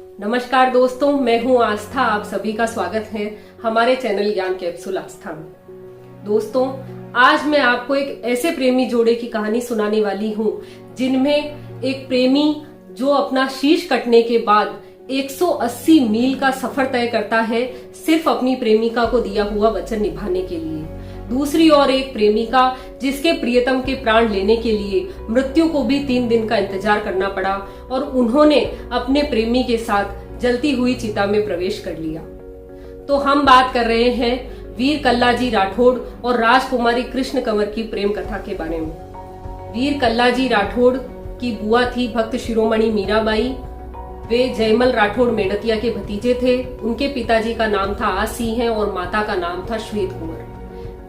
नमस्कार दोस्तों, मैं हूं आस्था। आप सभी का स्वागत है हमारे चैनल ज्ञान कैप्सूल आस्था में। दोस्तों, आज मैं आपको एक ऐसे प्रेमी जोड़े की कहानी सुनाने वाली हूं जिनमें एक प्रेमी जो अपना शीश कटने के बाद 180 मील का सफर तय करता है सिर्फ अपनी प्रेमिका को दिया हुआ वचन निभाने के लिए। दूसरी ओर एक प्रेमिका जिसके प्रियतम के प्राण लेने के लिए मृत्यु को भी 3 दिन का इंतजार करना पड़ा और उन्होंने अपने प्रेमी के साथ जलती हुई चिता में प्रवेश कर लिया। तो हम बात कर रहे हैं वीर कल्लाजी राठौड़ और राजकुमारी कृष्ण कंवर की प्रेम कथा के बारे में। वीर कल्लाजी राठौड़ की बुआ थी भक्त शिरोमणि मीराबाई। वे जयमल राठौड़ मेड़तिया के भतीजे थे। उनके पिताजी का नाम था आस सिंह और माता का नाम था श्वेत कुंवर।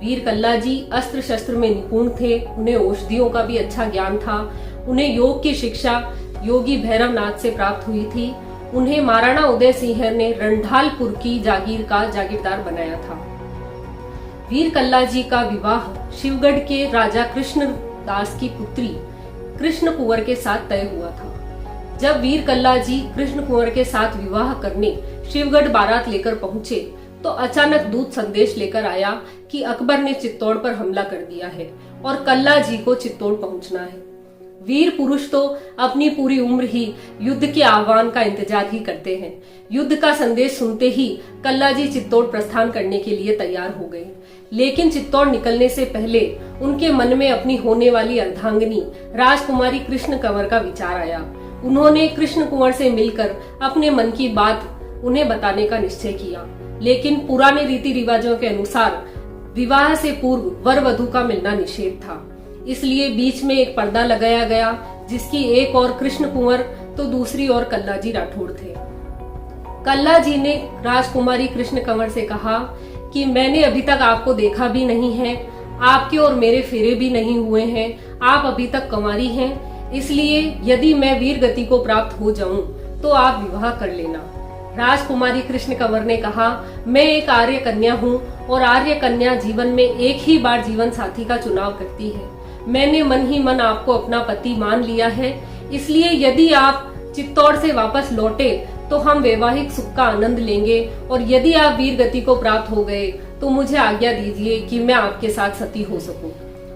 वीर कल्लाजी अस्त्र शस्त्र में निपुण थे। उन्हें औषधियों का भी अच्छा ज्ञान था। उन्हें योग की शिक्षा योगी भैरवनाथ से प्राप्त हुई थी। उन्हें महाराणा उदय सिंह ने रंढालपुर की जागीर का जागीरदार बनाया था। वीर कल्लाजी का विवाह शिवगढ़ के राजा कृष्ण दास की पुत्री कृष्ण कुंवर के साथ तय हुआ था। जब वीर कल्लाजी कृष्ण कुंवर के साथ विवाह करने शिवगढ़ बारात लेकर पहुंचे तो अचानक दूत संदेश लेकर आया कि अकबर ने चित्तौड़ पर हमला कर दिया है और कल्लाजी को चित्तौड़ पहुंचना है। वीर पुरुष तो अपनी पूरी उम्र ही युद्ध के आह्वान का इंतजार ही करते हैं। युद्ध का संदेश सुनते ही कल्लाजी चित्तौड़ प्रस्थान करने के लिए तैयार हो गए। लेकिन चित्तौड़ निकलने से पहले उनके मन में अपनी होने वाली अर्धांगिनी राजकुमारी कृष्ण कंवर का विचार आया। उन्होंने कृष्ण कुंवर से मिलकर अपने मन की बात उन्हें बताने का निश्चय किया। लेकिन पुराने रीति रिवाजों के अनुसार विवाह से पूर्व वर वधू का मिलना निषेध था। इसलिए बीच में एक पर्दा लगाया गया जिसकी एक ओर कृष्ण कुंवर तो दूसरी ओर कल्लाजी राठौड़ थे। कल्लाजी ने राजकुमारी कृष्ण कंवर से कहा कि मैंने अभी तक आपको देखा भी नहीं है, आपके और मेरे फेरे भी नहीं हुए हैं, आप अभी तक कुंवारी हैं, इसलिए यदि मैं वीर गति को प्राप्त हो जाऊं तो आप विवाह कर लेना। राजकुमारी कृष्ण कंवर ने कहा, मैं एक आर्य कन्या हूँ और आर्य कन्या जीवन में एक ही बार जीवन साथी का चुनाव करती है। मैंने मन ही मन आपको अपना पति मान लिया है, इसलिए यदि आप चित्तौड़ से वापस लौटे तो हम वैवाहिक सुख का आनंद लेंगे और यदि आप वीर गति को प्राप्त हो गए तो मुझे आज्ञा दीजिए कि मैं आपके साथ सती हो सकूं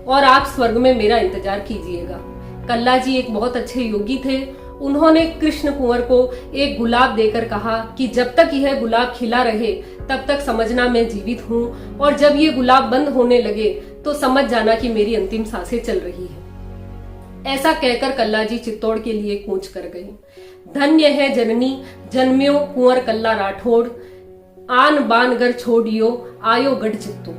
और आप स्वर्ग में मेरा इंतजार कीजिएगा। कल्लाजी एक बहुत अच्छे योगी थे। उन्होंने कृष्ण कुंवर को एक गुलाब देकर कहा कि जब तक यह गुलाब खिला रहे तब तक समझना मैं जीवित हूँ और जब ये गुलाब बंद होने लगे तो समझ जाना कि मेरी अंतिम सांसें चल रही है। ऐसा कहकर कल्लाजी चित्तौड़ के लिए कूच कर गए। धन्य है जननी जन्म्यो कुंवर कल्ला राठौड़, आन बान गर छोड़ियो आयो गढ़ चित्तो।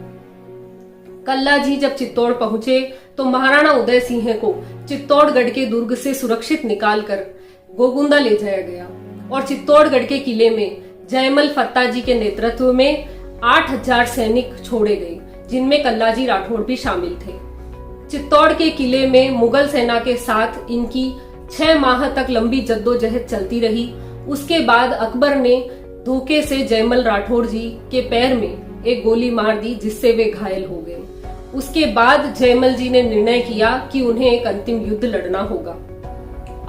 कल्लाजी जब चित्तौड़ पहुंचे तो महाराणा उदय सिंह को चित्तौड़गढ़ के दुर्ग से सुरक्षित निकालकर गोगुंदा ले जाया गया और चित्तौड़गढ़ के किले में जयमल फत्ताजी के नेतृत्व में 8000 सैनिक छोड़े गए, जिनमें कल्लाजी राठौड़ भी शामिल थे। चित्तौड़ के किले में मुगल सेना के साथ इनकी 6 माह तक लंबी जद्दोजहद चलती रही। उसके बाद अकबर ने धोखे से जयमल राठौड़ जी के पैर में एक गोली मार दी, जिससे वे घायल हो गए। उसके बाद जयमल जी ने निर्णय किया कि उन्हें एक अंतिम युद्ध लड़ना होगा।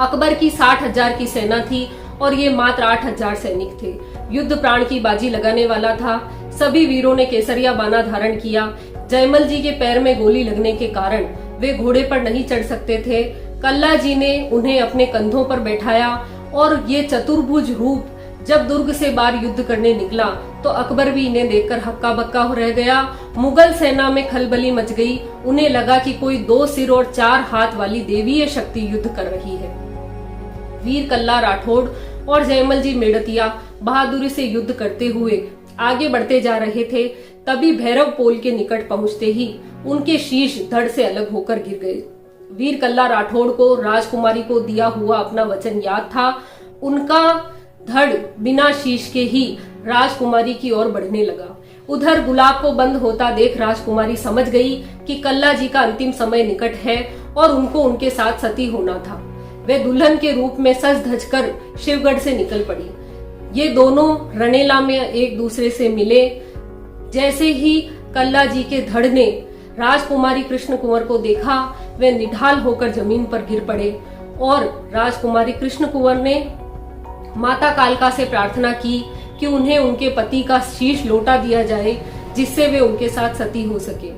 अकबर की 60,000 की सेना थी और ये मात्र 8,000 सैनिक थे। युद्ध प्राण की बाजी लगाने वाला था। सभी वीरों ने केसरिया बाना धारण किया। जयमल जी के पैर में गोली लगने के कारण वे घोड़े पर नहीं चढ़ सकते थे। कल्लाजी ने उन्हें अपने कंधों पर बैठाया और ये चतुर्भुज रूप जब दुर्ग से बाहर युद्ध करने निकला तो अकबर भी इन्हें देखकर हक्का बक्का रह गया। मुगल सेना में खलबली मच गई। उन्हें लगा कि कोई 2 सिर और 4 हाथ वाली देवीय शक्ति युद्ध कर रही है। वीर कल्ला राठौड़ और जयमल जी मेड़तिया बहादुरी से युद्ध करते हुए आगे बढ़ते जा रहे थे। तभी भैरव पोल के निकट पहुंचते ही उनके शीश धड़ से अलग होकर गिर गए। वीर कल्ला राठौड़ को राजकुमारी को दिया हुआ अपना वचन याद था। उनका धड़ बिना शीश के ही राजकुमारी की ओर बढ़ने लगा। उधर गुलाब को बंद होता देख राजकुमारी समझ गई कि कल्लाजी का अंतिम समय निकट है और उनको उनके साथ सती होना था। वे दुल्हन के रूप में सज धज कर शिवगढ़ से निकल पड़ी। ये दोनों रणेला में एक दूसरे से मिले। जैसे ही कल्लाजी के धड़ ने राजकुमारी कृष्ण कुंवर को देखा, वे निढाल होकर जमीन पर गिर पड़े और राजकुमारी कृष्ण कुंवर ने माता कालका से प्रार्थना की कि उन्हें उनके पति का शीश लौटा दिया जाए, जिससे वे उनके साथ सती हो सके।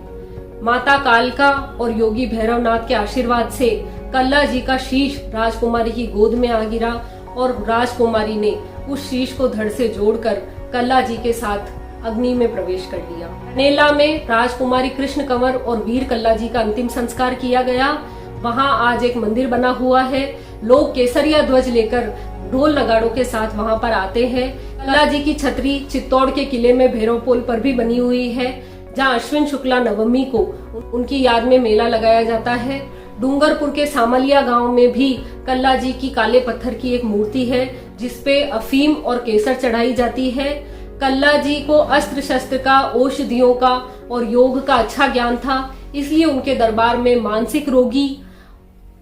माता कालका और योगी भैरवनाथ के आशीर्वाद से कल्ला जी का शीश राजकुमारी की गोद में आ गिरा और राजकुमारी ने उस शीश को धड़ से जोड़कर कल्ला जी के साथ अग्नि में प्रवेश कर लिया। नेला में राजकुमारी कृष्ण कंवर और वीर कल्ला जी का अंतिम संस्कार किया गया। वहां आज एक मंदिर बना हुआ है। लोग केसरिया ध्वज लेकर ढोल नगाड़ों के साथ वहां पर आते हैं। कल्ला जी की छतरी चित्तौड़ के किले में भैरवपोल पर भी बनी हुई है, जहां अश्विन शुक्ला नवमी को उनकी याद में मेला लगाया जाता है। डूंगरपुर के सामलिया गांव में भी कल्ला जी की काले पत्थर की एक मूर्ति है, जिसपे अफीम और केसर चढ़ाई जाती है। कल्ला जी को अस्त्र शस्त्र का, औषधियों का और योग का अच्छा ज्ञान था, इसलिए उनके दरबार में मानसिक रोगी,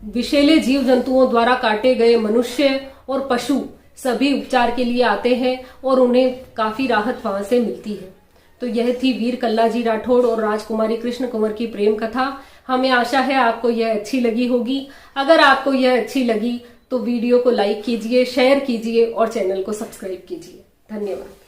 विषैले जीव जंतुओं द्वारा काटे गए मनुष्य और पशु सभी उपचार के लिए आते हैं और उन्हें काफी राहत वहां से मिलती है। तो यह थी वीर कल्ला जी राठौड़ और राजकुमारी कृष्ण कंवर की प्रेम कथा। हमें आशा है आपको यह अच्छी लगी होगी। अगर आपको यह अच्छी लगी तो वीडियो को लाइक कीजिए, शेयर कीजिए और चैनल को सब्सक्राइब कीजिए। धन्यवाद।